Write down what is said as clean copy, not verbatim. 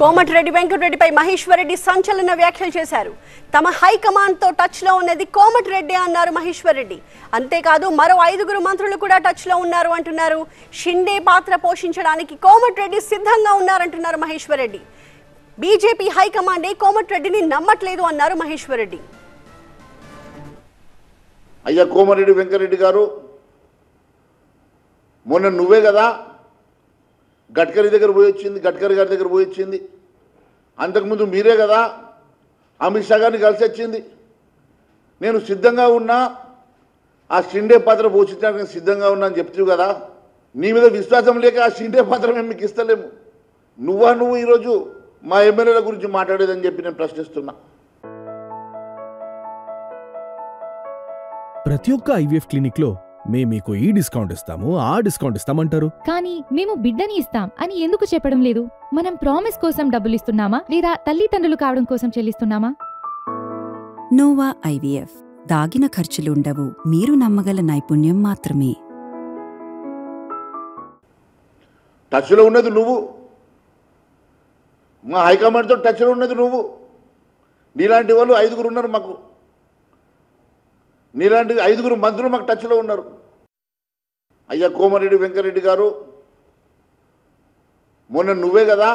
కోమటిరెడ్డి వెంకటరెడ్డిపై మహేశ్వర్ రెడ్డి సంచలన వ్యాఖ్యలు చేశారు. తమ హైకమాండ్ తో టచ్ లో ఉన్నది కోమటిరెడ్డి అన్నారు మహేశ్వర్ రెడ్డి. అంతేకాదు మరో 5 మంత్రులు కూడా టచ్ లో ఉన్నారు అంటున్నారు. షిండే పాత్ర పోషించడానికి కోమటిరెడ్డి సిద్ధంగా ఉన్నారంటున్నారు మహేశ్వర్ రెడ్డి. బీజేపీ హైకమాండే కోమటిరెడ్డిని నమ్మట్లేదు అన్నారు మహేశ్వర్ రెడ్డి. అయ్యా కోమటిరెడ్డి వెంకటరెడ్డి గారు, మొన్న నువ్వే కదా గడ్కరీ దగ్గర పోయి వచ్చింది, గడ్కరీ గారి దగ్గర పోయి వచ్చింది. అంతకుముందు మీరే కదా అమిత్ షా గారిని కలిసి వచ్చింది. నేను సిద్ధంగా ఉన్నా, ఆ షిండే పాత్ర పోషించడానికి సిద్ధంగా ఉన్నా అని చెప్తావు కదా. నీ మీద విశ్వాసం లేక ఆ షిండే పాత్ర మేము మీకు ఇస్తలేము. నువ్వు ఈరోజు మా ఎమ్మెల్యేల గురించి మాట్లాడేదని చెప్పి నేను ప్రశ్నిస్తున్నా. ప్రతి ఒక్క ఐవీఎఫ్ క్లినిక్ లో మేము మీకు ఈ డిస్కౌంట్ ఇస్తాము, ఆ డిస్కౌంట్ ఇస్తామంటారు. కానీ మేము బిడ్డని ఇస్తాం అని ఎందుకు చెప్పడం లేదు? మనం ప్రామిస్ కోసం డబ్బులు ఇస్తున్నామా లేదా తల్లిదండ్రులు కావడం కోసం చెల్లిస్తున్నామా? నోవా ఐవీఎఫ్ దాగిన ఖర్చులుండవు, మీరు నమ్మగల నైపుణ్యం మాత్రమే. టచ్లో ఉన్నది నువ్వు, మా హైకమాండ్తో టచ్లో ఉన్నది నువ్వు. నీలాంటి వాళ్ళు 5 ఉన్నారు మాకు, నీలాంటి 5 మంత్రులు మాకు టచ్లో ఉన్నారు. అయ్యా కోమటిరెడ్డి వెంకటరెడ్డి గారు, మొన్న నువ్వే కదా